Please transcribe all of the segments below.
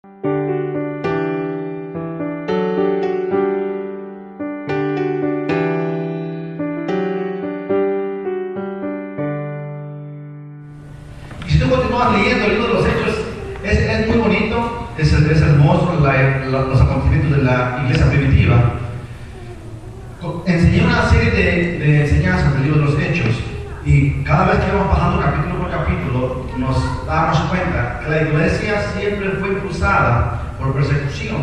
Y si tú continúas leyendo el libro de los Hechos, es muy bonito, es hermoso los acontecimientos de la iglesia primitiva. Enseñé una serie de enseñanzas del libro de los Hechos, y cada vez que íbamos pasando capítulo por capítulo, nos dábamos cuenta que la iglesia siempre fue impulsada por persecución.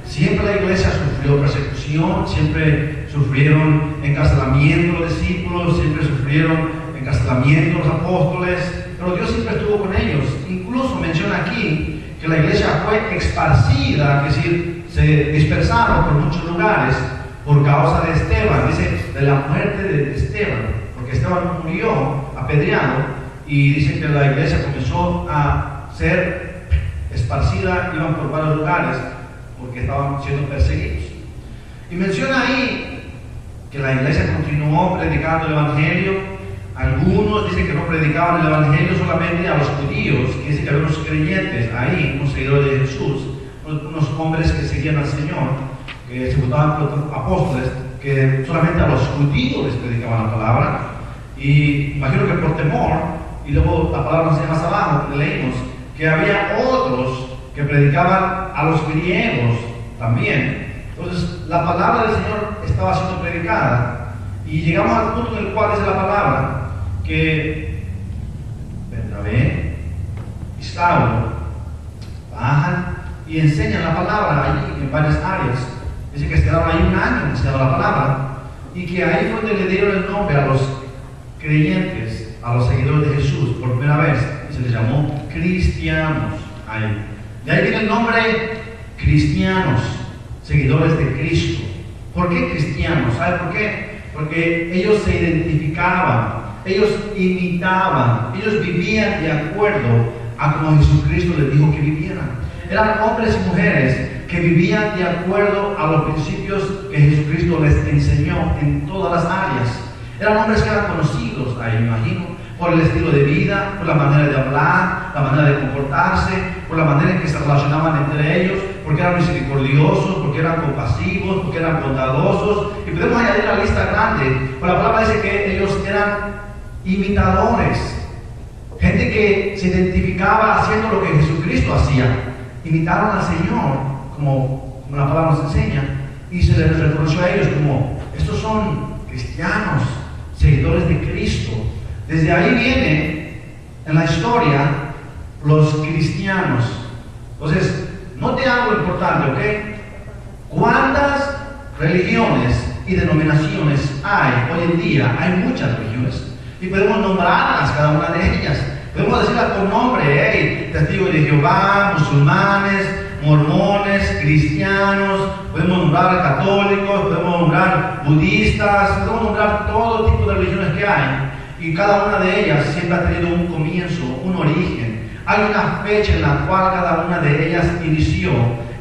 Siempre la iglesia sufrió persecución, siempre sufrieron encarcelamiento los discípulos, siempre sufrieron encarcelamiento los apóstoles, pero Dios siempre estuvo con ellos. Incluso menciona aquí que la iglesia fue esparcida, es decir, se dispersaron por muchos lugares por causa de Esteban, dice, de la muerte de Esteban, porque Esteban murió apedreado, y dice que la iglesia comenzó a ser esparcida, iban por varios lugares, porque estaban siendo perseguidos. Y menciona ahí que la iglesia continuó predicando el evangelio. Algunos dicen que no predicaban el evangelio solamente a los judíos, que dicen que había unos creyentes ahí, unos seguidores de Jesús, unos hombres que seguían al Señor, que se juntaban con los apóstoles, que solamente a los judíos les predicaban la palabra. Y imagino que por temor, y luego la palabra nos dice más abajo, que leímos, que había otros que predicaban a los griegos también. Entonces la palabra del Señor estaba siendo predicada, y llegamos al punto en el cual dice la palabra que Bernabé y Saulo bajan y enseñan la palabra allí en varias áreas. Dice que quedaron ahí un año enseñando la palabra, y que ahí fue donde le dieron el nombre a los creyentes, a los seguidores de Jesús por primera vez, y se les llamó cristianos ahí. De ahí viene el nombre cristianos, seguidores de Cristo. ¿Por qué cristianos? ¿Sabe por qué? Porque ellos se identificaban, ellos imitaban, ellos vivían de acuerdo a como Jesucristo les dijo que vivieran. Eran hombres y mujeres que vivían de acuerdo a los principios que Jesucristo les enseñó en todas las áreas. Eran hombres que eran conocidos ahí, me imagino, por el estilo de vida, por la manera de hablar, la manera de comportarse, por la manera en que se relacionaban entre ellos, porque eran misericordiosos, porque eran compasivos, porque eran bondadosos, y podemos añadir la lista grande. Pero la palabra dice que ellos eran imitadores, gente que se identificaba haciendo lo que Jesucristo hacía. Imitaron al Señor, como la palabra nos enseña, y se les reconoció a ellos como, estos son cristianos, seguidores de Cristo. Desde ahí viene en la historia los cristianos. Entonces, note algo importante, ¿ok? ¿Cuántas religiones y denominaciones hay hoy en día? Hay muchas religiones, y podemos nombrarlas, cada una de ellas. Podemos decirlas por nombre, testigos de Jehová, musulmanes, mormones, cristianos, podemos nombrar católicos, podemos nombrar budistas, podemos nombrar todo tipo de religiones que hay. Y cada una de ellas siempre ha tenido un comienzo, un origen. Hay una fecha en la cual cada una de ellas inició.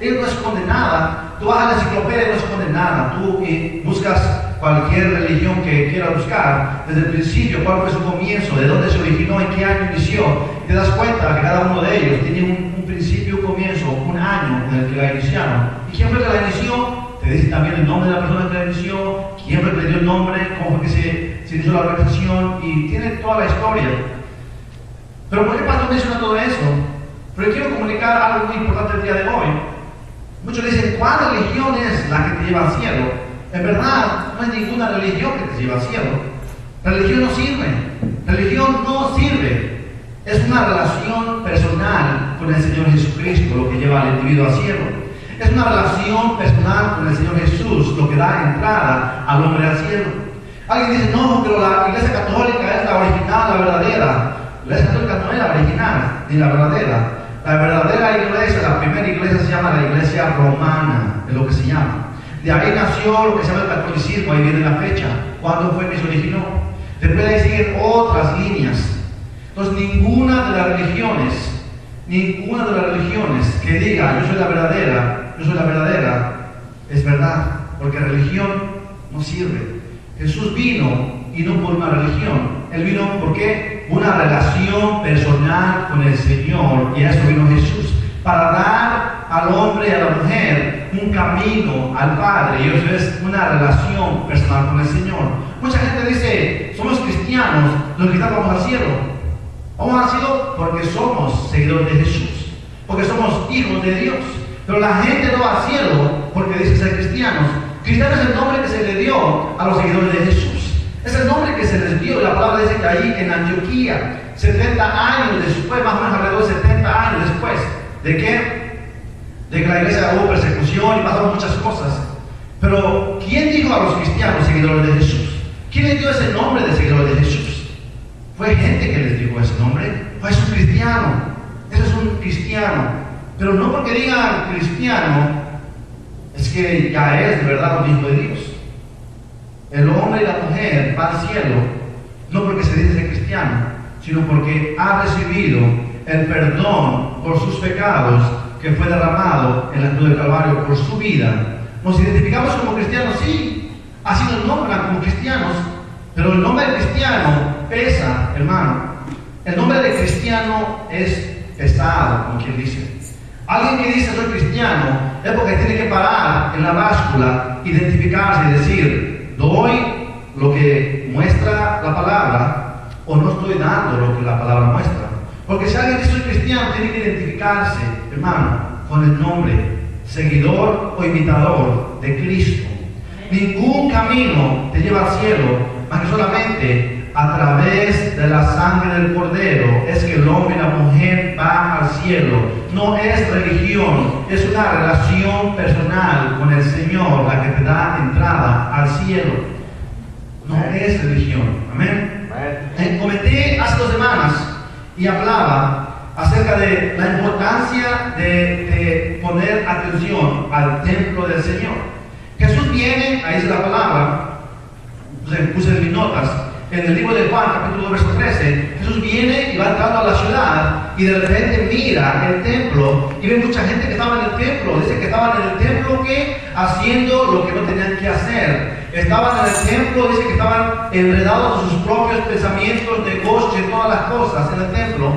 Él no esconde nada. Tú vas a la enciclopedia y no esconde nada. Tú buscas cualquier religión que quieras buscar, desde el principio, cuál fue su comienzo, de dónde se originó, en qué año inició. Y te das cuenta que cada uno de ellos tiene un principio, un comienzo, un año en el que la iniciaron. ¿Y quién fue que la inició? Te dice también el nombre de la persona que la inició, quién fue que le dio el nombre, cómo fue que se inició la organización, y tiene toda la historia. Pero ¿por qué pastor menciona todo eso? Pero quiero comunicar algo muy importante el día de hoy. Muchos dicen, ¿cuál religión es la que te lleva al cielo? En verdad, no hay ninguna religión que te lleve al cielo. La religión no sirve. La religión no sirve. Es una relación personal con el Señor Jesucristo lo que lleva al individuo al cielo. Es una relación personal con el Señor Jesús lo que da entrada al hombre al cielo. Alguien dice, no, pero la Iglesia Católica es la original, la verdadera. La Iglesia Católica no es la original ni la verdadera. La verdadera iglesia, la primera iglesia se llama la Iglesia Romana, es lo que se llama. De ahí nació lo que se llama el catolicismo, ahí viene la fecha, cuándo fue que se originó. Después de ahí siguen otras líneas. Entonces ninguna de las religiones que diga yo soy la verdadera, es verdad, porque religión no sirve. Jesús vino y no por una religión, Él vino porque una relación personal con el Señor, y a eso vino Jesús, para dar al hombre y a la mujer un camino al Padre, y eso es una relación personal con el Señor. Mucha gente dice, somos cristianos, los cristianos vamos al cielo. Vamos al cielo porque somos seguidores de Jesús, porque somos hijos de Dios. Pero la gente no va al cielo porque dice ser cristianos. Cristiano es el nombre que se le dio a los seguidores de Jesús. Es el nombre que se les dio. La palabra dice que ahí en Antioquía, 70 años después, más o menos alrededor de 70 años después, ¿de qué? De que la iglesia hubo persecución y pasaron muchas cosas. Pero ¿quién dijo a los cristianos seguidores de Jesús? ¿Quién les dio ese nombre de seguidores de Jesús? Fue gente que les dijo ese nombre. Fue un cristiano. Ese es un cristiano. Pero no porque digan cristiano es que ya es de verdad un hijo de Dios. El hombre y la mujer van al cielo no porque se dice ser cristiano, sino porque ha recibido el perdón por sus pecados que fue derramado en la cruz del Calvario por su vida. Nos identificamos como cristianos, sí, así nos nombran como cristianos, pero el nombre de cristiano pesa, hermano. El nombre de cristiano es pesado, como quien dice. Alguien que dice soy cristiano es porque tiene que parar en la báscula, identificarse y decir, doy lo que muestra la palabra o no estoy dando lo que la palabra muestra. Porque si alguien dice soy cristiano, tiene que identificarse, hermano, con el nombre, seguidor o imitador de Cristo. Ningún camino te lleva al cielo, más que solamente a través de la sangre del Cordero es que el hombre y la mujer van al cielo. No es religión, es una relación personal con el Señor la que te da entrada al cielo. No es religión. Amén. Comenté hace 2 semanas y hablaba acerca de la importancia de poner atención al templo del Señor. Jesús viene, ahí dice la palabra, puse en mis notas, en el libro de Juan, capítulo 2, verso 13, Jesús viene y va entrando a la ciudad y de repente mira el templo y ve mucha gente que estaba en el templo. Dice que estaban en el templo que haciendo lo que no tenían que hacer. Estaban en el templo, dice que estaban enredados en sus propios pensamientos, negocios y todas las cosas en el templo.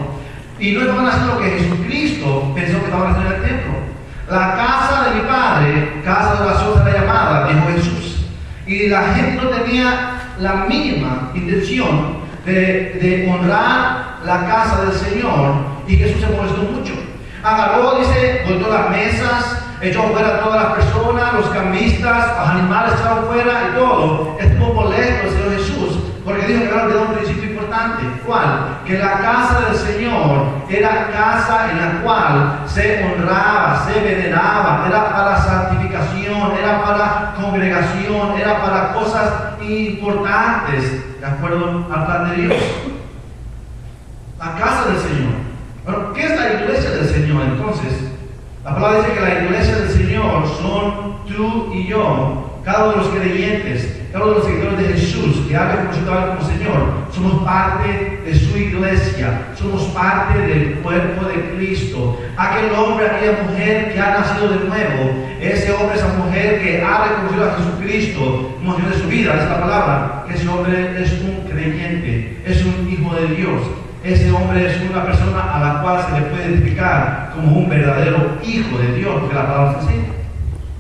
Y no estaban haciendo lo que Jesucristo pensó que estaban haciendo en el templo. La casa de mi Padre, casa de oración será llamada, dijo Jesús. Y la gente no tenía la mínima intención de honrar la casa del Señor, y Jesús se molestó mucho. Agarró, dice, volvió las mesas, echó fuera a todas las personas, los cambistas, los animales echaron fuera y todo. Estuvo molesto el Señor Jesús porque dijo que había olvidado un principio importante. ¿Cuál? Que la casa del Señor era casa en la cual se honraba, se veneraba, era para santificación, era para congregación, era para cosas importantes, de acuerdo al plan de Dios. La casa del Señor. Bueno, ¿qué es la iglesia del Señor entonces? La palabra dice que la iglesia del Señor son tú y yo, cada uno de los creyentes, cada uno de los seguidores de Jesús, que habla como Jesús, habla como Señor. Somos parte de su iglesia, somos parte del cuerpo de Cristo. Aquel hombre, aquella mujer que ha nacido de nuevo, ese hombre, esa mujer que ha reconocido a Jesucristo como Dios de su vida, es la palabra, que ese hombre es un creyente, es un hijo de Dios. Ese hombre es una persona a la cual se le puede identificar como un verdadero hijo de Dios, porque la palabra es así.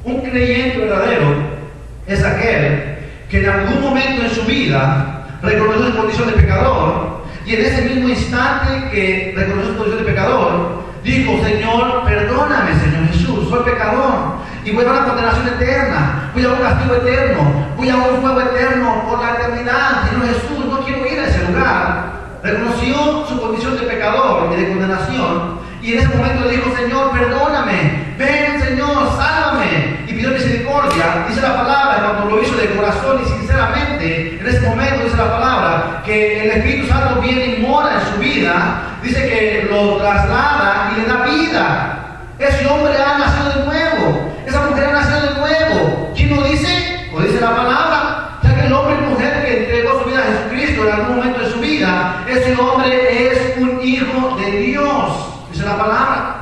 Un creyente verdadero es aquel que en algún momento en su vida reconoció su condición de pecador, y en ese mismo instante que reconoció su condición de pecador, dijo: Señor, perdóname, Señor Jesús, soy pecador y voy a una condenación eterna, voy a un castigo eterno, voy a un fuego eterno por la eternidad. Señor Jesús, no quiero ir a ese lugar. Reconoció su condición de pecador y de condenación, y en ese momento le dijo: Señor, perdóname, ven, Señor, sálvame, y pidió misericordia. Dice la palabra, cuando lo hizo de corazón y sinceramente, en ese momento dice la palabra que el Espíritu Santo viene y mora en su vida. Dice que lo traslada y le da vida. Ese hombre ha nacido de nuevo, esa mujer ha nacido de nuevo. ¿Quién lo dice? Lo dice la palabra. O sea que el hombre y mujer que entregó su vida a Jesucristo en algún momento de su vida, ese hombre es un hijo de Dios, dice la palabra.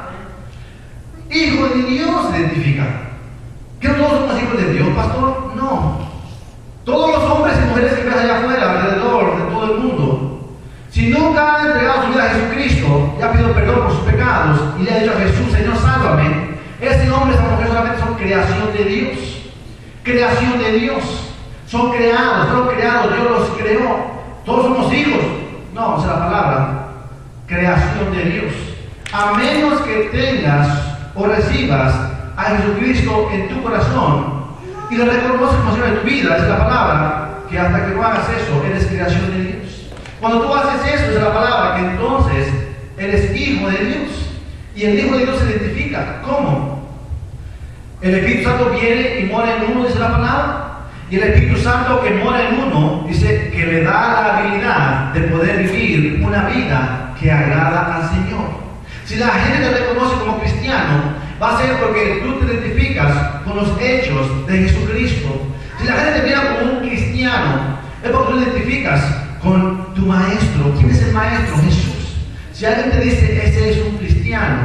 Hijo de Dios se identifica. ¿Que no todos somos hijos de Dios, pastor? No. Todos los hombres y mujeres que ves allá afuera, alrededor de todo el mundo, si nunca han entregado su vida a Jesucristo y ha pedido perdón por sus pecados y le ha dicho a Jesús: Señor, sálvame, ese creación de Dios. Creación de Dios. Son creados, fueron creados, Dios los creó. Todos somos hijos. No, esa es la palabra. Creación de Dios. A menos que tengas o recibas a Jesucristo en tu corazón y le reconoces como Señor de tu vida, esa es la palabra, que hasta que no hagas eso, eres creación de Dios. Cuando tú haces eso, esa es la palabra, que entonces eres hijo de Dios. Y el hijo de Dios se identifica. ¿Cómo? El Espíritu Santo viene y mora en uno, dice la palabra. Y el Espíritu Santo que mora en uno, dice que le da la habilidad de poder vivir una vida que agrada al Señor. Si la gente te reconoce como cristiano, va a ser porque tú te identificas con los hechos de Jesucristo. Si la gente te mira como un cristiano, es porque tú te identificas con tu maestro. ¿Quién es el maestro? Jesús. Si alguien te dice, ese es un cristiano,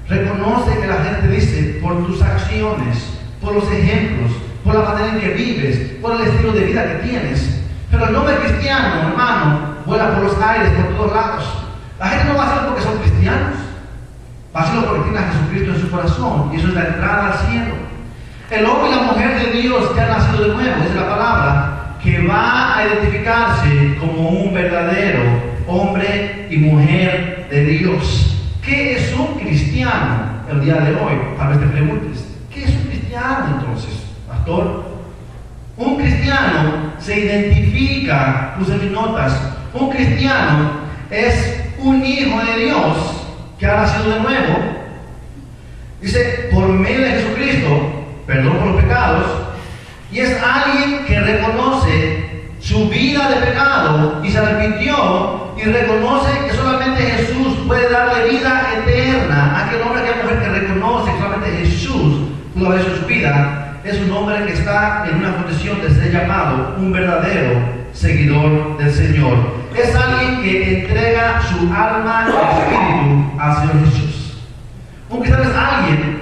reconoce que la gente dice por tus acciones, por los ejemplos, por la manera en que vives, por el estilo de vida que tienes. Pero el nombre cristiano, hermano, vuela por los aires, por todos lados. La gente no va a hacerlo porque son cristianos. Va a hacerlo porque tiene a Jesucristo en su corazón. Y eso es la entrada al cielo. El hombre y la mujer de Dios que han nacido de nuevo, es la palabra, que va a identificarse como un verdadero hombre y mujer de Dios. ¿Qué es un cristiano el día de hoy? Tal vez te preguntes, ¿qué es un cristiano entonces, pastor? Un cristiano se identifica, puse mis notas, un cristiano es un hijo de Dios que ha nacido de nuevo, dice, por medio de Jesucristo, perdón por los pecados, y es alguien que reconoce su vida de pecado y se arrepintió y reconoce que solamente Jesús puede darle vida eterna a aquel hombre, a aquella mujer que reconoce que solamente Jesús pudo haber hecho su vida. Es un hombre que está en una condición de ser llamado un verdadero seguidor del Señor. Es alguien que entrega su alma y espíritu al Señor Jesús. Un cristiano es alguien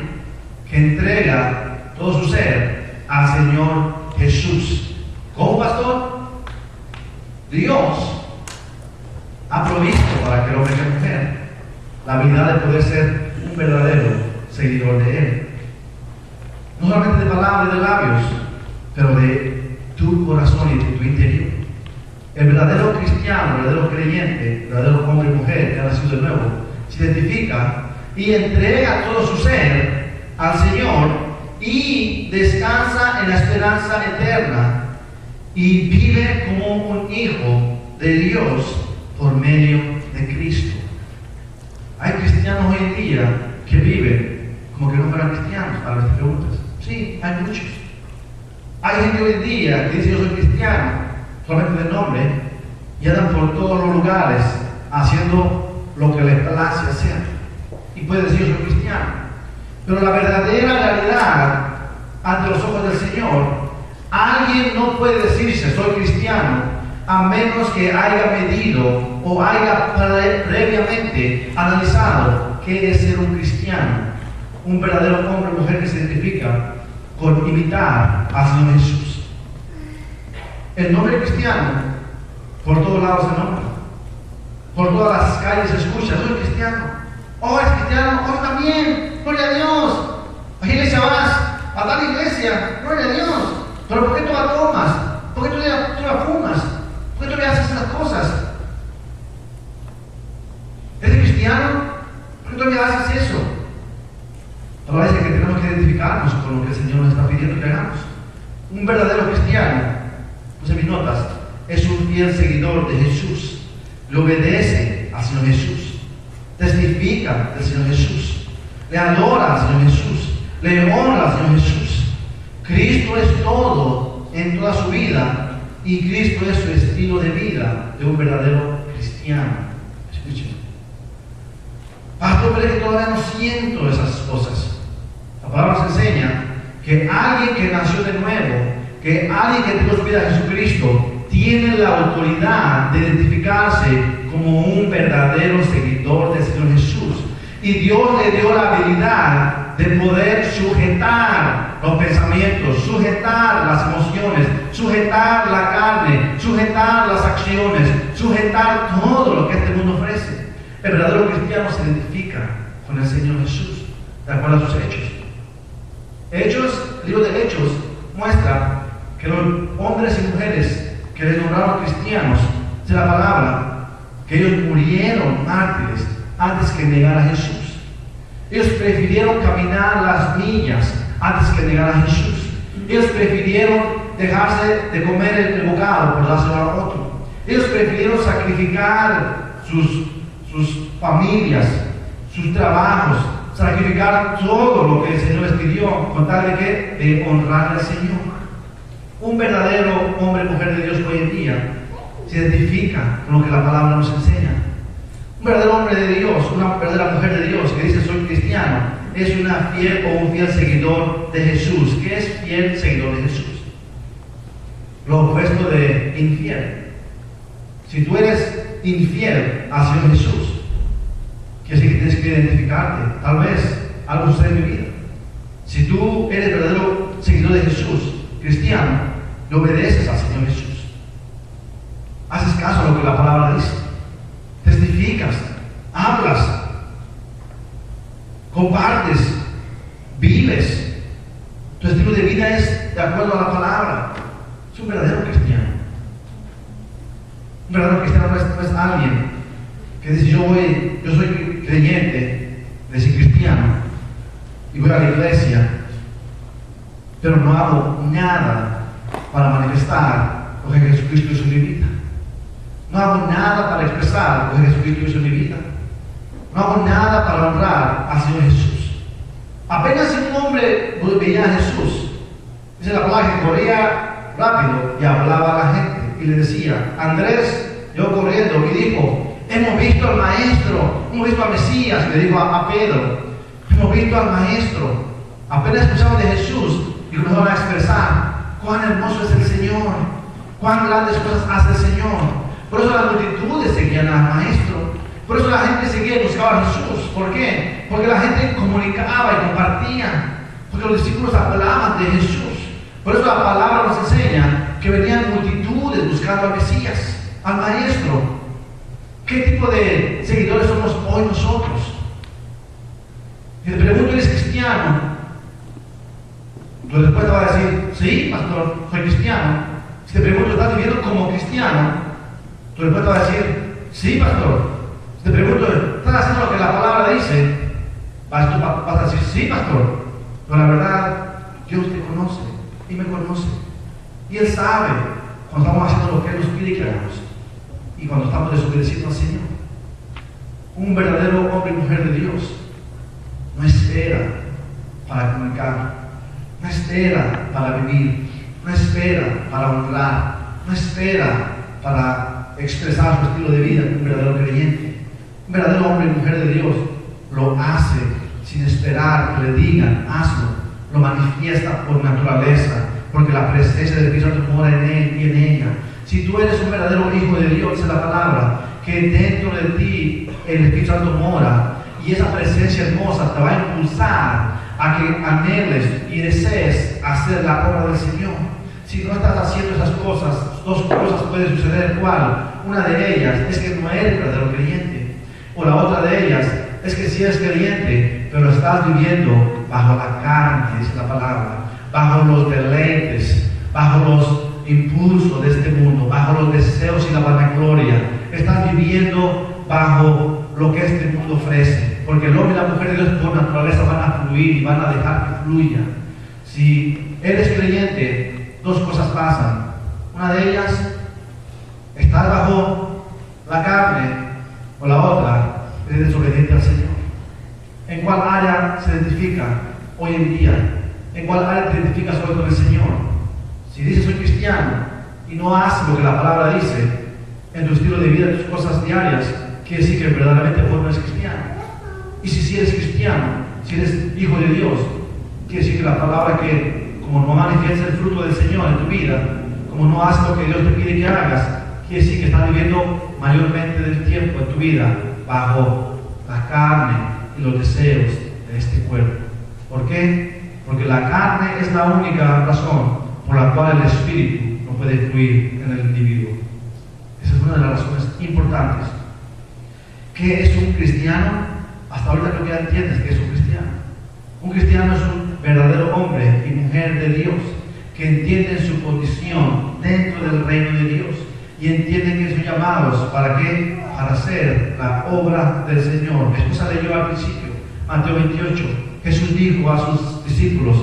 que entrega todo su ser al Señor Jesús. ¿Cómo, pastor? Dios ha provisto para que el hombre y la mujer la habilidad de poder ser un verdadero seguidor de Él. No solamente de palabras y de labios, pero de tu corazón y de tu interior. El verdadero cristiano, el verdadero creyente, el verdadero hombre y mujer que ha nacido de nuevo, se identifica y entrega todo su ser al Señor y descansa en la esperanza eterna y vive como un hijo de Dios por medio de Cristo. Hay cristianos hoy en día que viven como que no fueran cristianos, a las preguntas. Sí, hay muchos. Hay gente hoy en día que dice yo soy cristiano, solamente de nombre, y andan por todos los lugares haciendo lo que les place hacer. Y puede decir yo soy cristiano. Pero la verdadera realidad ante los ojos del Señor, alguien no puede decirse soy cristiano a menos que haya medido o haya previamente analizado qué es ser un cristiano. Un verdadero hombre o mujer que se identifica con imitar al Señor Jesús. El nombre cristiano, por todos lados se nombra. Por todas las calles se escucha, soy cristiano. Oh, es cristiano, oh, también, gloria a Dios. ¿A qué iglesia vas? A tal iglesia, gloria a Dios. Pero ¿por qué tú la tomas? ¿Por qué tú la fumas? ¿Por qué tú le haces esas cosas? ¿Eres cristiano? ¿Por qué tú le haces eso? Ahora dice que tenemos que identificarnos con lo que el Señor nos está pidiendo que hagamos. Un verdadero cristiano, puse mis notas, es un fiel seguidor de Jesús. Le obedece al Señor Jesús. Testifica del Señor Jesús. Le adora al Señor Jesús. Le honra al Señor Jesús. Cristo es todo en toda su vida y Cristo es su estilo de vida de un verdadero cristiano. Escuchen. Pastor, pero es que todavía no siento esas cosas. La palabra nos enseña que alguien que nació de nuevo, que alguien que tuvo su vida a Jesucristo, tiene la autoridad de identificarse como un verdadero seguidor del Señor Jesús. Y Dios le dio la habilidad de poder sujetar los pensamientos, sujetar las emociones, sujetar la carne, sujetar las acciones, sujetar todo lo que este mundo ofrece. El verdadero cristiano se identifica con el Señor Jesús, de acuerdo a sus hechos. Hechos cristianos, dice la palabra, que ellos murieron mártires antes que negar a Jesús. Ellos prefirieron caminar las millas antes que negar a Jesús. Ellos prefirieron dejarse de comer el bocado por dárselo a otro. Ellos prefirieron sacrificar sus familias, sus trabajos, sacrificar todo lo que el Señor les pidió con tal de que de honrar al Señor. Un verdadero hombre o mujer de Dios hoy en día se identifica con lo que la palabra nos enseña. Un verdadero hombre de Dios, una verdadera mujer de Dios que dice soy cristiano, es una fiel o un fiel seguidor de Jesús. ¿Qué es fiel seguidor de Jesús? Lo opuesto de infiel. Si tú eres infiel hacia Jesús, quiere decir que tienes que identificarte. Tal vez algo sucede en mi vida. Si tú eres verdadero seguidor de Jesús, cristiano, le obedeces al Señor Jesús. Haces caso a lo que la palabra dice. Testificas, hablas, compartes, vives. Tu estilo de vida es de acuerdo a la palabra. Es un verdadero cristiano. Un verdadero cristiano no es alguien que dice yo soy creyente, decir cristiano, y voy a la iglesia, pero no hago nada para manifestar lo que Jesucristo hizo en mi vida. No hago nada para expresar lo que Jesucristo hizo en mi vida. No hago nada para honrar al Señor Jesús. Apenas si un hombre veía a Jesús, dice la palabra que corría rápido y hablaba a la gente y le decía, Andrés, yo corriendo, y dijo, hemos visto al Maestro, hemos visto al Mesías, le dijo a Pedro, hemos visto al Maestro. Apenas escuchaban de Jesús y comenzaron a expresar cuán hermoso es el Señor, cuán grandes cosas hace el Señor. Por eso las multitudes seguían al Maestro. Por eso la gente seguía y buscaba a Jesús. ¿Por qué? Porque la gente comunicaba y compartía. Porque los discípulos hablaban de Jesús. Por eso la palabra nos enseña que venían multitudes buscando al Mesías, al Maestro. ¿Qué tipo de seguidores somos hoy nosotros? Si te pregunto, ¿eres cristiano? Tu respuesta va a decir, sí, pastor, soy cristiano. Si te pregunto, ¿estás viviendo como cristiano? Tu respuesta va a decir, sí, pastor. Si te pregunto, ¿estás haciendo lo que la palabra dice? Vas a decir, sí, pastor. Pero la verdad, Dios te conoce y me conoce. Y Él sabe cuando estamos haciendo lo que Él nos pide que hagamos y cuando estamos desobedeciendo al Señor. Un verdadero hombre y mujer de Dios no espera para comunicar, no espera para vivir, no espera para honrar, no espera para expresar su estilo de vida. Un verdadero creyente, un verdadero hombre y mujer de Dios lo hace sin esperar que le digan hazlo, lo manifiesta por naturaleza, porque la presencia del Espíritu Santo mora en él y en ella. Si tú eres un verdadero hijo de Dios, es la palabra que dentro de ti el Espíritu Santo mora, y esa presencia hermosa te va a impulsar a que anheles y desees hacer la obra del Señor. Si no estás haciendo esas cosas, dos cosas pueden suceder. ¿Cuál? Una de ellas es que no eres verdadero creyente, o la otra de ellas es que si eres creyente, pero estás viviendo bajo la carne, dice la palabra, bajo los deleites, bajo los impulsos de este mundo, bajo los deseos y la vanagloria. Estás viviendo bajo lo que este mundo ofrece, porque el hombre y la mujer de Dios por naturaleza van a fluir y van a dejar que fluya. Si eres creyente, dos cosas pasan. Una de ellas, estás bajo la carne, o la otra, eres desobediente al Señor. ¿En cuál área se identifica hoy en día? ¿En cuál área te identificas hoy con el Señor? Si dices soy cristiano y no haces lo que la palabra dice en tu estilo de vida, en tus cosas diarias, quiere decir que verdaderamente vos no eres cristiano. Y si eres cristiano, si eres hijo de Dios, quiere decir que la palabra que como no manifiesta el fruto del Señor en tu vida, como no haces lo que Dios te pide que hagas, quiere decir que estás viviendo mayormente del tiempo en tu vida bajo la carne y los deseos de este cuerpo. ¿Por qué? Porque la carne es la única razón por la cual el espíritu no puede fluir en el individuo. Esa es una de las razones importantes. ¿Qué es un cristiano? Hasta ahorita creo que ya entiendes que es un cristiano. Un cristiano es un verdadero hombre y mujer de Dios que entienden su condición dentro del reino de Dios, y entienden que son llamados. ¿Para qué? Para hacer la obra del Señor. Mi esposa leyó al principio, Mateo 28. Jesús dijo a sus discípulos: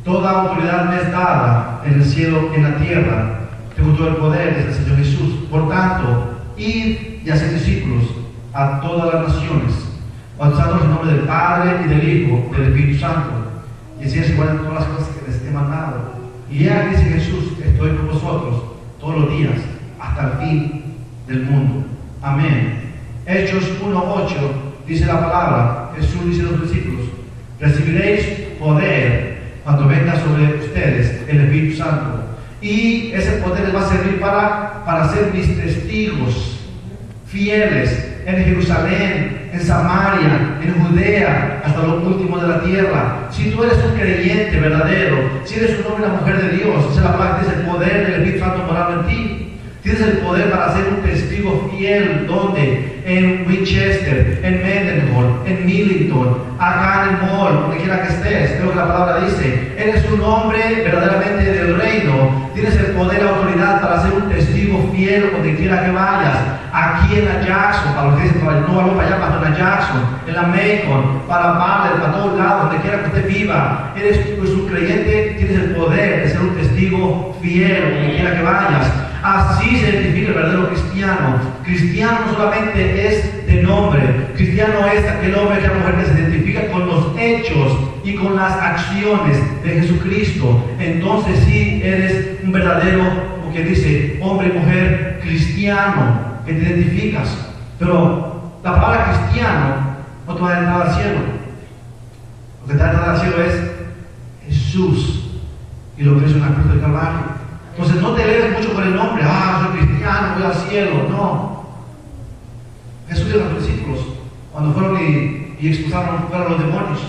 toda autoridad me es dada en el cielo y en la tierra. Tengo todo el poder desde el Señor Jesús. Por tanto, id y haced discípulos a todas las naciones, bautizándolos en nombre del Padre y del Hijo y del Espíritu Santo, y enseñándoles igual todas las cosas que les he mandado. Y ya dice Jesús: estoy con vosotros todos los días hasta el fin del mundo. Amén. Hechos 1:8 dice la palabra. Jesús dice a los discípulos: recibiréis poder cuando venga sobre ustedes el Espíritu Santo, y ese poder les va a servir para ser mis testigos fieles en Jerusalén, en Samaria, en Judea, hasta lo último de la tierra. Si tú eres un creyente verdadero, si eres un hombre y una mujer de Dios, dice la palabra que tienes el poder del Espíritu Santo morando en ti. Tienes el poder para ser un testigo fiel. ¿Dónde? En Winchester, en Mendenhall, en Millington, acá en el mall, donde quiera que estés. Es lo que la palabra dice. Eres un hombre verdaderamente del reino. Tienes el poder y la autoridad para ser un testigo fiel donde quiera que vayas. Aquí en la Jackson, para los que dicen, no vamos para allá, para la Jackson, en la Macon, para Butler, para todos lados, donde quiera que usted viva. Eres pues, un creyente, tienes el poder de ser un testigo fiel donde quiera que vayas. Así se identifica el verdadero cristiano. Cristiano no solamente es de nombre. Cristiano es aquel hombre, aquella mujer que se identifica con los hechos y con las acciones de Jesucristo. Entonces sí eres un verdadero, como que dice, hombre y mujer cristiano, que te identificas. Pero la palabra cristiano no te va a entrar al cielo. Lo que te va a entrar al cielo es Jesús y lo que es una cruz del Calvario. Entonces no te eleves mucho por el nombre: soy cristiano, voy al cielo. No. Jesús dijo a los discípulos, cuando fueron y expulsaron fuera los demonios,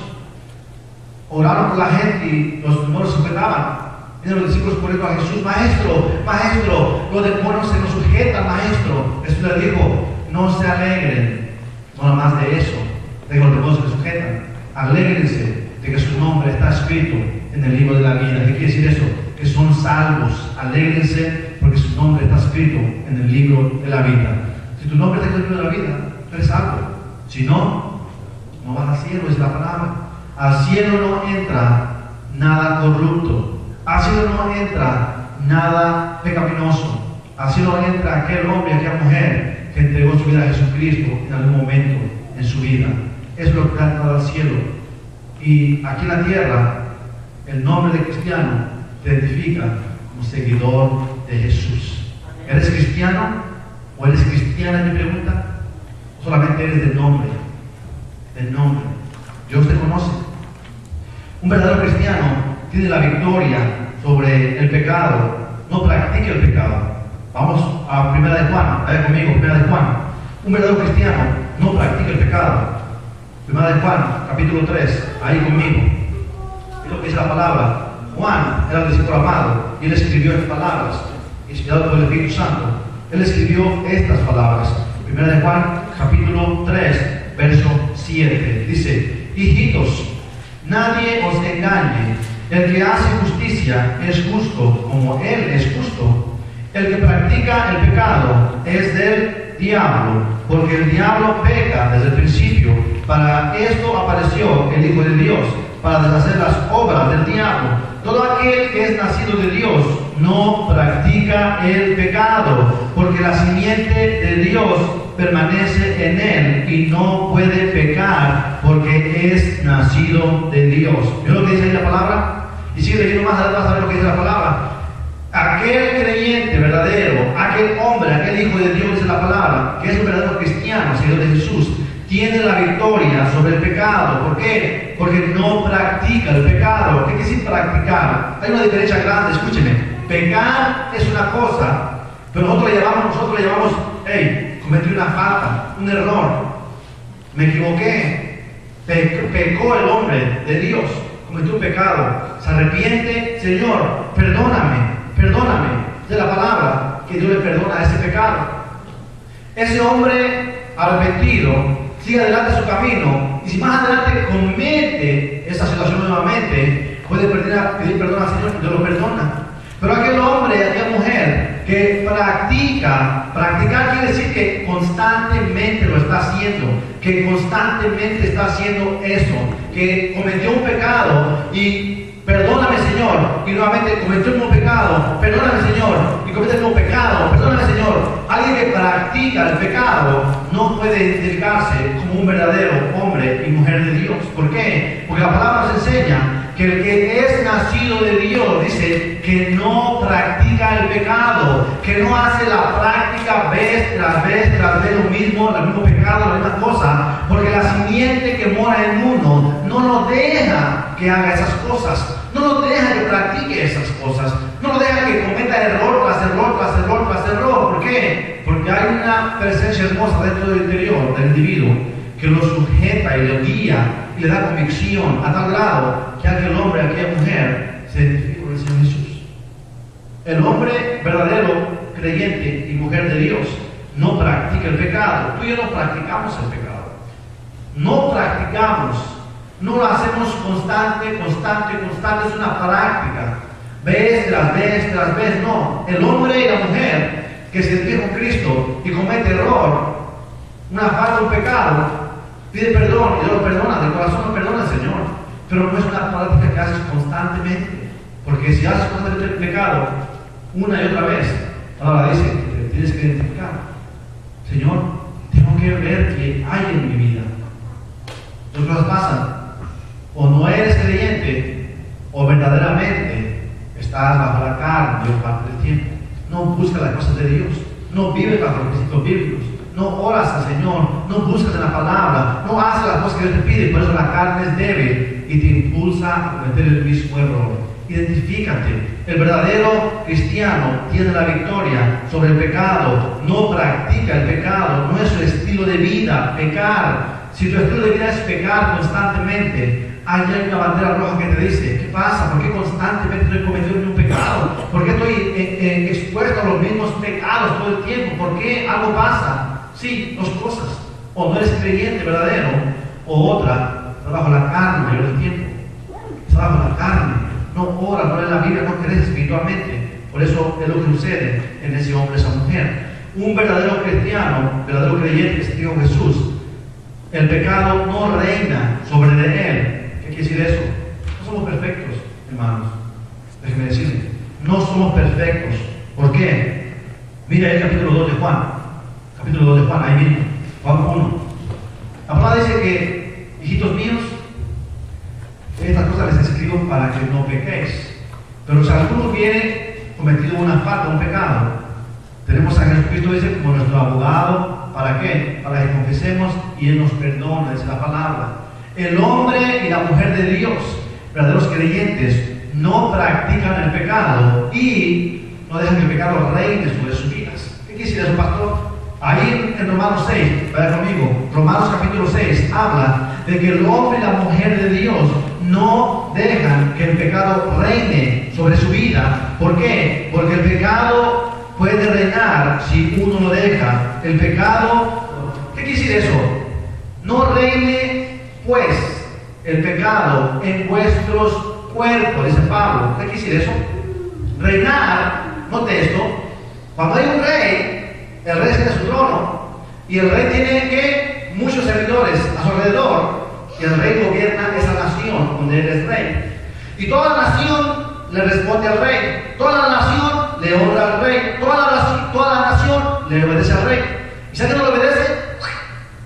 oraron por la gente y los demonios se sujetaban. Vienen los discípulos corriendo a Jesús: maestro, los demonios se nos sujetan, maestro. Jesús les dijo: no se alegren, no nada más de eso, de que los demonios se sujetan. Alégrense de que su nombre está escrito en el libro de la vida. ¿Qué quiere decir eso? Que son salvos. Alégrense porque su nombre está escrito en el libro de la vida. Si tu nombre está escrito en el libro de la vida, tú eres salvo. Si no, no vas al cielo, es la palabra. Al cielo no entra nada corrupto. Al cielo no entra nada pecaminoso. Al cielo entra aquel hombre, aquella mujer que entregó su vida a Jesucristo en algún momento en su vida. Eso es lo que ha entrado al cielo. Y aquí en la tierra, el nombre de cristiano te identifica como seguidor de Jesús. ¿Eres cristiano o eres cristiana? Mi pregunta. Solamente eres del nombre. Del nombre. Dios te conoce. Un verdadero cristiano tiene la victoria sobre el pecado. No practica el pecado. Vamos a 1 de Juan. Vaya conmigo, 1 de Juan. Un verdadero cristiano no practica el pecado. 1 de Juan, capítulo 3. Ahí conmigo. Es lo que dice la palabra. Juan era el discípulo amado y él escribió estas palabras, inspirado por el Espíritu Santo. Él escribió estas palabras. 1 de Juan, capítulo 3, verso 7. Dice: hijitos, nadie os engañe. El que hace justicia es justo como él es justo. El que practica el pecado es del diablo, porque el diablo peca desde el principio. Para esto apareció el Hijo de Dios, para deshacer las obras del diablo. Todo aquel que es nacido de Dios no practica el pecado, porque la simiente de Dios permanece en él y no puede pecar porque es nacido de Dios. ¿Vio lo que dice ahí la palabra? Y sigue leyendo más adelante, vas a ver lo que dice la palabra. Aquel creyente verdadero, aquel hombre, aquel hijo de Dios, dice la palabra, que es un verdadero cristiano, seguidor de Jesús, tiene la victoria sobre el pecado. ¿Por qué? Porque no practica el pecado. ¿Qué quiere decir practicar? Hay una diferencia grande, escúcheme. Pecar es una cosa, pero nosotros le llamamos, hey, cometí una falta, un error, me equivoqué, pecó el hombre de Dios, cometió un pecado, se arrepiente: Señor, perdóname. De la palabra que Dios le perdona ese pecado. Ese hombre arrepentido sigue adelante su camino, y si más adelante comete esa situación nuevamente, puede pedir perdón al Señor y Dios lo perdona. Pero aquel hombre, aquella mujer que practicar quiere decir que constantemente lo está haciendo, que constantemente está haciendo eso, que cometió un pecado y perdóname Señor, y nuevamente cometió un nuevo pecado, perdóname Señor, y comete un nuevo pecado, perdóname Señor. Alguien que practica el pecado no puede identificarse como un verdadero hombre y mujer de Dios. ¿Por qué? Porque la palabra nos enseña que el que es nacido de Dios, dice, que no practica el pecado, que no hace la práctica vez tras vez tras vez lo mismo pecado, la misma cosa, porque la simiente que mora en uno no lo deja que haga esas cosas, no lo deja que practique esas cosas, no lo deja que cometa error tras error tras error tras error. ¿Por qué? Porque hay una presencia hermosa dentro del interior del individuo que lo sujeta y lo guía y le da convicción a tal grado que aquel hombre, aquella mujer se identifica con el Señor Jesús. El hombre verdadero, creyente y mujer de Dios no practica el pecado. Tú y yo no practicamos el pecado. No practicamos. No lo hacemos constante. Es una práctica. Vez tras vez. No. El hombre y la mujer que se identifica con Cristo y comete error, una falta, un pecado, pide perdón y Dios lo perdona, de corazón lo perdona el Señor, pero no es una práctica que haces constantemente, porque si haces constantemente el pecado una y otra vez, la palabra dice que tienes que identificar, Señor, tengo que ver qué hay en mi vida. Dos cosas pasan: o no eres creyente o verdaderamente estás bajo la carne mayor parte del tiempo. No buscas las cosas de Dios, no vives bajo los principios bíblicos, no oras al Señor, no buscas en la palabra, no haces las cosas que Dios te pide. Por eso la carne es débil y te impulsa a cometer el mismo error. Identifícate. El verdadero cristiano tiene la victoria sobre el pecado, no practica el pecado, no es su estilo de vida pecar. Si tu estilo de vida es pecar constantemente, hay una bandera roja que te dice: ¿qué pasa? ¿Por qué constantemente estoy cometiendo un pecado? ¿Por qué estoy expuesto a los mismos pecados todo el tiempo? ¿Por qué algo pasa? Sí, dos cosas: o no eres creyente verdadero, o otra, estás bajo la carne mayor del tiempo. Estás bajo la carne, no oras, no lees la Biblia, no crees espiritualmente. Por eso es lo que sucede en ese hombre, esa mujer. Un verdadero cristiano, verdadero creyente que se dijo Jesús, el pecado no reina sobre de él. ¿Qué quiere decir eso? No somos perfectos, hermanos. Déjenme decirles, no somos perfectos. ¿Por qué? Mira el capítulo 2 de Juan. Capítulo 2 de Juan, ahí mismo. Juan 1. La palabra dice que, hijitos míos, estas cosas les escribo para que no pequéis. Pero si alguno hubiere cometido una falta, un pecado, tenemos a Jesucristo, dice, como nuestro abogado. ¿Para qué? Para que confesemos y Él nos perdona, dice la palabra. El hombre y la mujer de Dios, verdaderos creyentes, no practican el pecado y no dejan que el pecado reine sobre sus vidas. ¿Qué quiere decir eso, pastor? Ahí en Romanos 6, vaya conmigo, Romanos capítulo 6 habla de que el hombre y la mujer de Dios no dejan que el pecado reine sobre su vida. ¿Por qué? Porque el pecado puede reinar si uno lo deja. El pecado, ¿qué quiere decir eso? No reine pues el pecado en vuestros cuerpos, dice Pablo. ¿Qué quiere decir eso? Reinar, note esto, cuando hay un rey, el rey tiene su trono y el rey tiene que muchos servidores a su alrededor, y el rey gobierna esa nación donde él es rey, y toda la nación le responde al rey, toda la nación le honra al rey, toda la nación le obedece al rey. ¿Y si alguien no le obedece?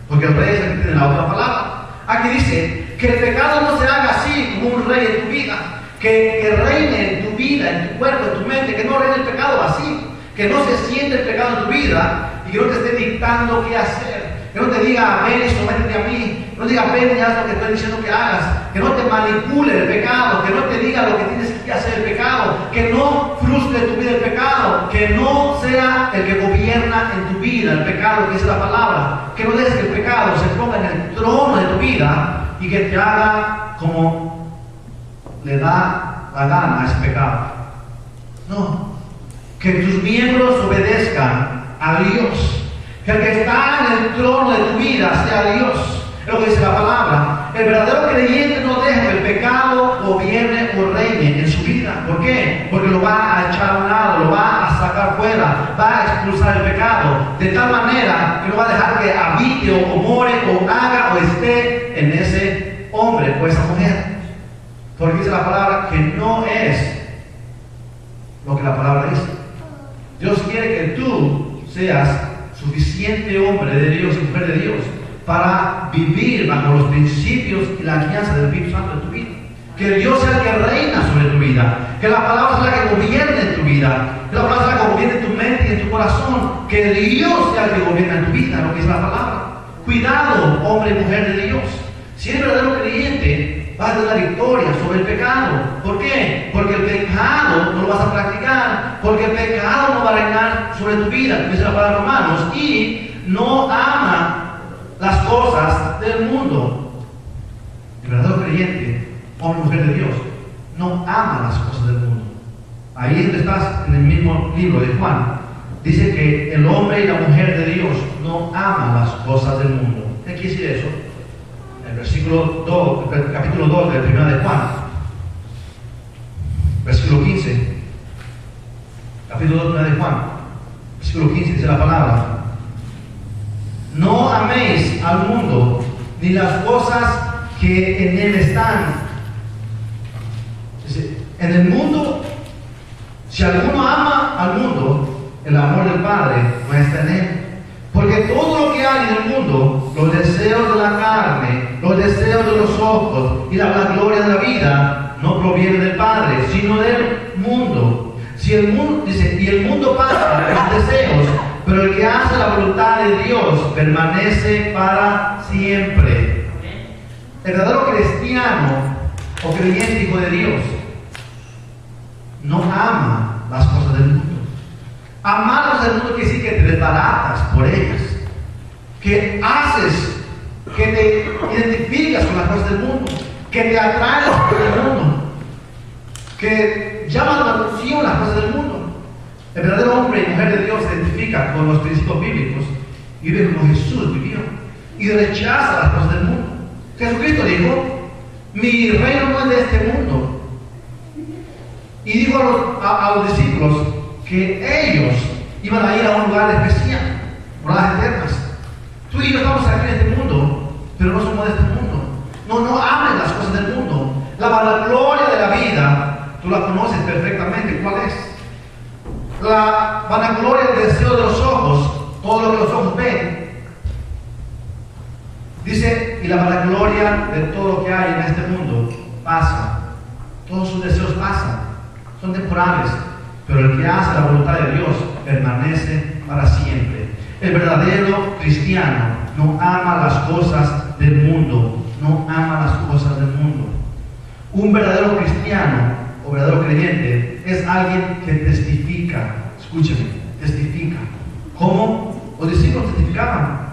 Porque el rey es el que tiene la otra palabra. Aquí dice que el pecado no se haga así como un rey en tu vida, que reine en tu vida, en tu cuerpo, en tu mente, que no reine el pecado así, que no se siente el pecado en tu vida y que no te esté dictando qué hacer, que no te diga: ven y sométete a mí, no te diga: ven y haz lo que estoy diciendo que hagas, que no te manipule el pecado, que no te diga lo que tienes que hacer el pecado, que no frustre tu vida el pecado, que no sea el que gobierna en tu vida el pecado, que es la palabra, que no dejes que el pecado se ponga en el trono de tu vida y que te haga como le da la gana a ese pecado. No, que tus miembros obedezcan a Dios, que el que está en el trono de tu vida sea Dios. Es lo que dice la palabra. El verdadero creyente no deja que el pecado gobierne o reine en su vida. ¿Por qué? Porque lo va a echar a un lado, lo va a a sacar fuera, va a expulsar el pecado, de tal manera que no va a dejar que habite o more o haga o esté en ese hombre o esa mujer. Porque dice la palabra que no es lo que la palabra dice. Dios quiere que tú seas suficiente hombre de Dios y mujer de Dios para vivir bajo los principios y la guianza del Espíritu Santo en tu vida. Que Dios sea el que reina sobre tu vida. Que la palabra sea la que gobierne en tu vida. Que la palabra sea la que gobierne en tu mente y en tu corazón. Que Dios sea el que gobierna en tu vida, lo que es la palabra. Cuidado, hombre y mujer de Dios. Si eres verdadero creyente, vas a tener la victoria sobre el pecado. ¿Por qué? Porque el pecado no lo vas a practicar. Porque el pecado no va a reinar sobre tu vida, como dice la palabra de Romanos. Y no ama las cosas del mundo. El verdadero creyente, hombre y mujer de Dios, no ama las cosas del mundo. Ahí donde estás, en el mismo libro de Juan, dice que el hombre y la mujer de Dios no aman las cosas del mundo. ¿Qué quiere decir eso? El versículo 2, el capítulo 2 de 1 de Juan, versículo 15, capítulo 2 de Juan, versículo 15 dice la palabra: no améis al mundo, ni las cosas que en él están. Dice, en el mundo, si alguno ama al mundo, el amor del Padre no está en él. Porque todo lo que hay en el mundo, los deseos de la carne, los deseos de los ojos y la gloria de la vida, no proviene del Padre, sino del mundo. Si el mundo, dice, y el mundo pasa, los deseos, pero el que hace la voluntad de Dios permanece para siempre. El verdadero cristiano o creyente hijo de Dios no ama las cosas del mundo. Amar las cosas del mundo quiere decir que te desbaratas por ellas, que haces, que te identificas con las cosas del mundo, que te atraen las cosas del mundo, que llaman la atención las cosas del mundo. El verdadero hombre y mujer de Dios se identifica con los principios bíblicos y vive como Jesús vivió y rechaza las cosas del mundo. Jesucristo dijo: mi reino no es de este mundo. Y dijo a los discípulos que ellos iban a ir a un lugar especial, moradas eternas. Tú y yo estamos aquí en este mundo, pero no somos de este mundo. No amen las cosas del mundo. La vanagloria de la vida, tú la conoces perfectamente. ¿Cuál es? La vanagloria del deseo de los ojos, todo lo que los ojos ven. Dice, y la vanagloria de todo lo que hay en este mundo pasa. Todos sus deseos pasan, son temporales, pero el que hace la voluntad de Dios permanece para siempre. El verdadero cristiano no ama las cosas del mundo, no ama las cosas del mundo. Un verdadero cristiano o verdadero creyente es alguien que testifica. Escúcheme, testifica. ¿Cómo? Los discípulos testificaban.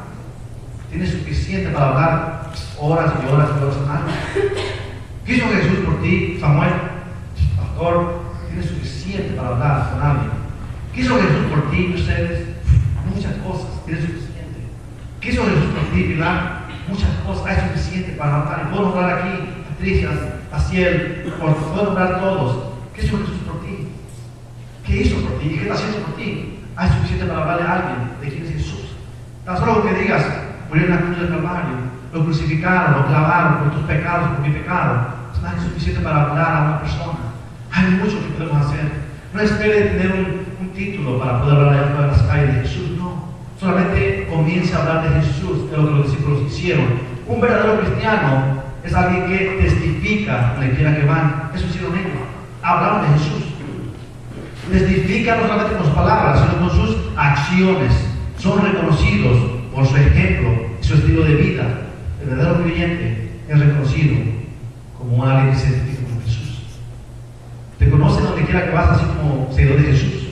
Tienes suficiente para hablar horas y horas y horas con algo. ¿Qué hizo Jesús por ti, Samuel? Pastor, tienes suficiente para hablar con alguien. ¿Qué hizo Jesús por ti, ustedes? Muchas cosas, tienes suficiente. ¿Qué hizo Jesús por ti, Pilar? Muchas cosas, hay suficiente para hablar. Y puedo nombrar aquí Patricia, Paciel, puedo nombrar todos. ¿Qué hizo Jesús por ti? ¿Qué hizo por ti? ¿Qué está haciendo por ti? Hay suficiente para hablarle a alguien de quién es Jesús. Tan solo que digas: murió en la cruz del Calvario, lo crucificaron, lo clavaron por tus pecados, por mi pecado. Es más que suficiente para hablar a una persona. Hay mucho que podemos hacer. No espere tener un título para poder hablar allá afuera de las calles de Jesús, no. Solamente comience a hablar de Jesús, de lo que los discípulos hicieron. Un verdadero cristiano es alguien que testifica donde quiera que van. Eso hicieron ellos. Hablaron de Jesús. Testifican no solamente con sus palabras, sino con sus acciones. Son reconocidos por su ejemplo y su estilo de vida. El verdadero creyente es reconocido como alguien que se identifica con Jesús. Te conocen donde quiera que vas, así como seguidor de Jesús.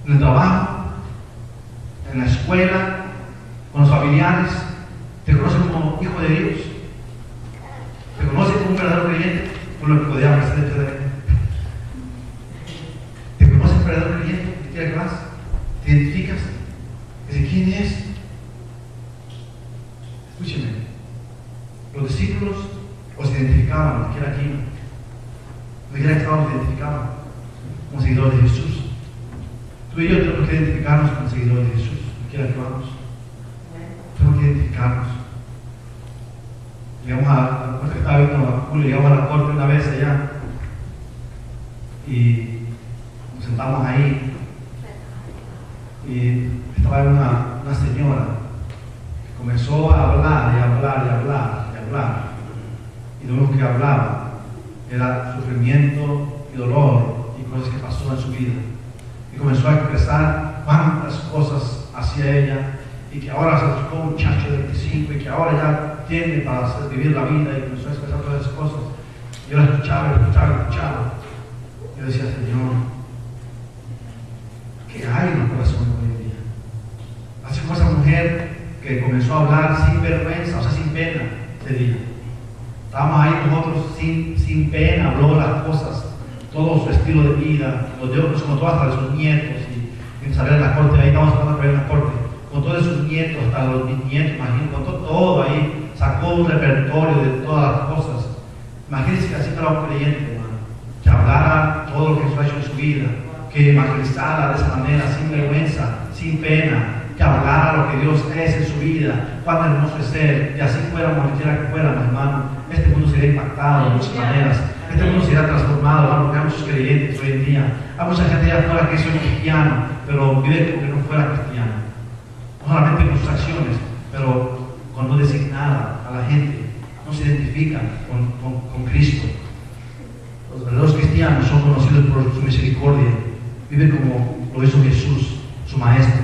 En el trabajo, en la escuela, con los familiares. Te conocen como hijo de Dios. Te conocen como un verdadero creyente, por lo que podía hacer dentro de él. Te conocen como un verdadero creyente, donde quiera que vas. Te identificas. ¿De quién es? Escúcheme. Los discípulos os identificaban, donde quiera que iban. Donde quiera que estaban, os identificaban como seguidores de Jesús. Tú y yo tenemos que identificarnos con el seguidor de Jesús. ¿Quiera que vamos? Tenemos que identificarnos. Llegamos a la estaba viendo a Julio, llegamos a la corte una vez allá y nos sentamos ahí y estaba una señora que comenzó a hablar y hablar y hablar y hablar, y lo único que hablaba era sufrimiento y dolor y cosas que pasó en su vida, y comenzó a expresar cuántas cosas hacía ella, y que ahora se buscó un muchacho de 25 y que ahora ya tiene para vivir la vida, y comenzó a expresar todas esas cosas. Yo la escuchaba. Yo decía, Señor, ¿qué hay en el corazón hoy en día? Así como esa mujer que comenzó a hablar sin vergüenza, o sea, sin pena, ese día. Estábamos ahí nosotros sin pena, habló las cosas, todo su estilo de vida, los Dios nos contó hasta de sus nietos, y salir en la corte, ahí estamos hablando de en la corte, con todos sus nietos, hasta los bisnietos, imagínense, contó todo ahí, sacó un repertorio de todas las cosas. Imagínense que así para un creyente, hermano, que hablara todo lo que Jesús ha hecho en su vida, que evangelizara de esa manera, sin vergüenza, sin pena, que hablara lo que Dios es en su vida, cuán hermoso es Él, y así fuéramos, donde quiera que fuéramos, hermano, este mundo sería impactado de muchas maneras, este mundo sería transformado, hermano, porque hay muchos creyentes hoy en día, hay mucha gente allá afuera que es cristiano, pero vive como que no fuera cristiano, no solamente con sus acciones, pero cuando designada a la gente, no se identifican con Cristo. Los verdaderos cristianos son conocidos por su misericordia, viven como lo hizo Jesús, su Maestro.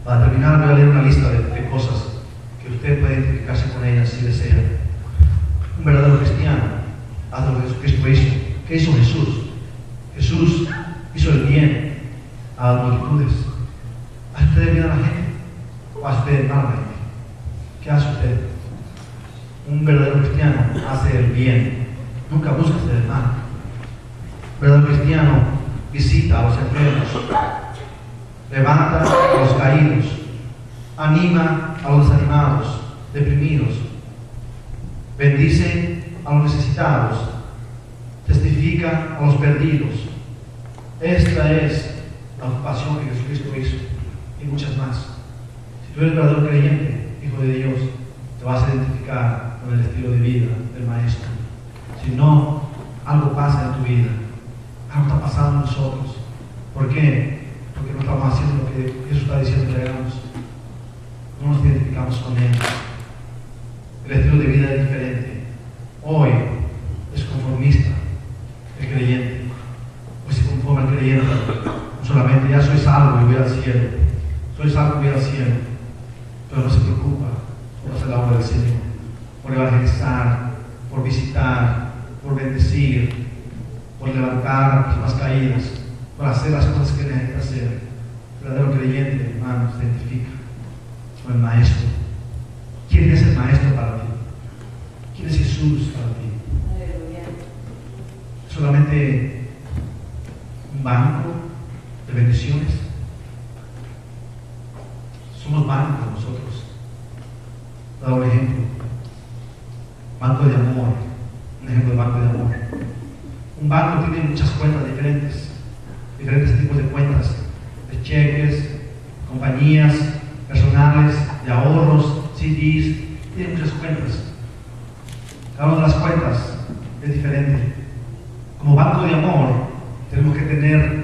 Para terminar, voy a leer una lista de cosas que usted puede identificarse con ellas si desea. Un verdadero cristiano hace lo que Jesucristo hizo. ¿Qué hizo Jesús? Jesús hizo el bien a las multitudes. ¿Hace usted el bien a la gente o hace usted el mal a la gente? ¿Qué hace usted? Un verdadero cristiano hace el bien, nunca busca hacer el mal. Un verdadero cristiano visita a los enfermos, levanta a los caídos, anima a los desanimados, deprimidos, bendice a los necesitados, testifica a los perdidos. Esta es la ocupación que Jesucristo hizo, y muchas más. Si tú eres verdadero creyente, hijo de Dios, te vas a identificar con el estilo de vida del Maestro. Si no, algo pasa en tu vida, algo está pasando en nosotros. ¿Por qué? Porque no estamos haciendo lo que Jesús está diciendo que hagamos. No nos identificamos con Él. El estilo de vida es diferente. Hoy es conformista el creyente. Hoy se conforma el creyente. No solamente ya soy salvo y voy al cielo. Soy salvo y voy al cielo. Pero no se preocupa por hacer la obra del Señor, por evangelizar, por visitar, por bendecir, por levantar a personas caídas, por hacer las cosas que necesita hacer. El verdadero creyente, hermano, se identifica con el Maestro. ¿Quién es el Maestro para ti? ¿Quién es Jesús para ti? ¿Solamente un banco de bendiciones? Somos bancos nosotros. He dado un ejemplo. Banco de amor. Un ejemplo de banco de amor. Un banco tiene muchas cuentas diferentes tipos de cuentas, de cheques, compañías, personales, de ahorros, CDs, tiene muchas cuentas. Cada una de las cuentas es diferente. Como banco de amor, tenemos que tener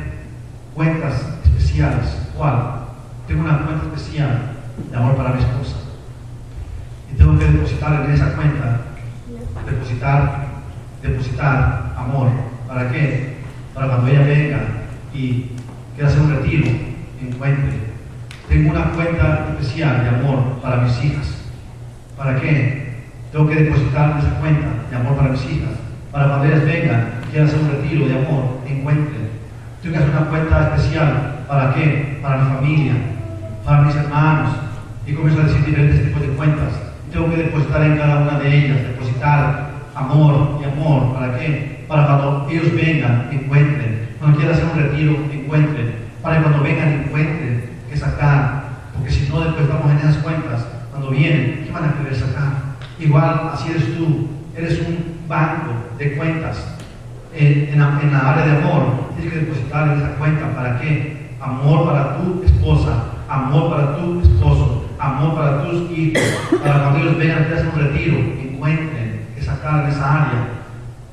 cuentas especiales. ¿Cuál? Tengo una cuenta especial de amor para mi esposa. Y tengo que depositar en esa cuenta, depositar amor. ¿Para qué? Para cuando ella venga y quiera hacer un retiro, encuentre. Tengo una cuenta especial de amor para mis hijas. ¿Para qué? Tengo que depositar en esa cuenta de amor para mis hijas. Para cuando ellas vengan y quieran hacer un retiro de amor, encuentren. Tengo que hacer una cuenta especial. ¿Para qué? Para mi familia, para mis hermanos. Y comienzo a decir diferentes tipos de cuentas. Tengo que depositar en cada una de ellas, depositar amor y amor. ¿Para qué? Para cuando ellos vengan, encuentren. Cuando quieran hacer un retiro, encuentren. Para que cuando vengan, encuentren que sacar. Porque si no depositamos en esas cuentas, cuando vienen, ¿qué van a querer sacar? Igual, así eres tú. Eres un banco de cuentas. En la área de amor, tienes que depositar en esa cuenta. ¿Para qué? amor para tu esposa, amor para tu esposo, amor para tus hijos, para cuando ellos vengan a hacer un retiro, encuentren que sacar en esa área.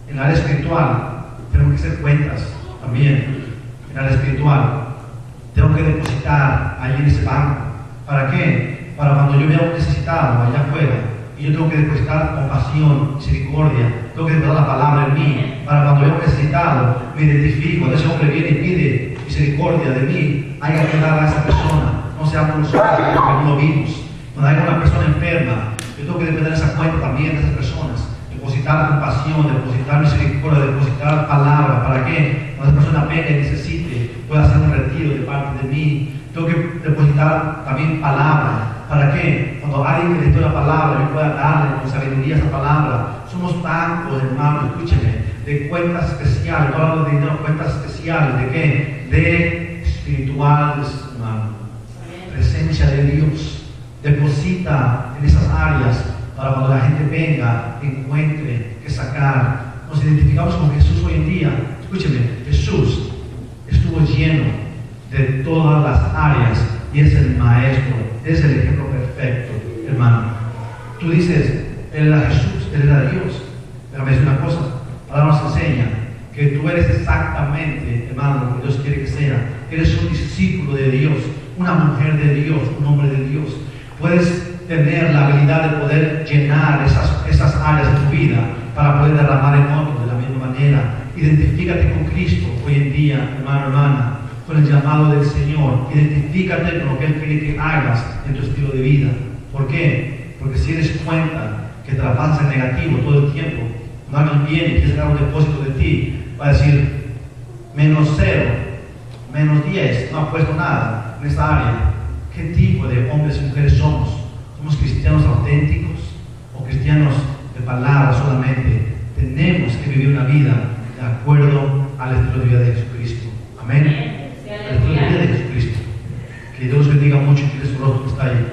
En el área espiritual, tenemos que hacer cuentas también. En el área espiritual, tengo que depositar allí en ese banco. ¿Para qué? Para cuando yo vea un necesitado allá afuera, y yo tengo que depositar compasión, misericordia, tengo que depositar la palabra en mí, para cuando vea un necesitado, me identifico, cuando ese hombre viene y pide misericordia de mí, haya que dar a esa persona, no sea por nosotros, porque no lo vimos. Cuando hay una persona enferma, yo tengo que depositar esa cuenta también de esas personas, depositar compasión, depositar misericordia, depositar palabra. ¿Para qué? Cuando esa persona venga y necesite, pueda hacer un retiro de parte de mí. Tengo que depositar también palabra. ¿Para qué? Cuando alguien me necesita una palabra, yo pueda darle con sabiduría esa palabra. Somos bancos, hermanos, escúcheme, de cuentas especiales. No hablamos de dinero, cuentas especiales. ¿De qué? De espirituales, hermano. Presencia de Dios. Deposita en esas áreas para cuando la gente venga, encuentre que sacar. Nos identificamos con Jesús hoy en día. Escúcheme, Jesús estuvo lleno de todas las áreas y es el maestro, es el ejemplo perfecto, hermano. Tú dices, Él era Jesús, Él era Dios. Pero me dice una cosa, ahora nos enseña que tú eres exactamente, hermano, lo que Dios quiere que sea. Eres un discípulo de Dios, una mujer de Dios, un hombre de Dios. Puedes tener la habilidad de poder llenar esas áreas de tu vida para poder derramar en otros de la misma manera. Identifícate con Cristo hoy en día, hermano, hermana, con el llamado del Señor. Identifícate con lo que Él quiere que hagas en tu estilo de vida. ¿Por qué? Porque si eres cuenta que te la pasas en negativo todo el tiempo, cuando alguien viene y quiere sacar un depósito de ti, va a decir menos 0, menos 10, no ha puesto nada en esa área. ¿Qué tipo de hombres y mujeres somos? ¿Somos cristianos auténticos o cristianos de palabra solamente? Tenemos que vivir una vida de acuerdo al estilo de vida de Jesucristo. Amén. El estilo de vida de Jesucristo. Que Dios bendiga mucho y que su rostro está ahí.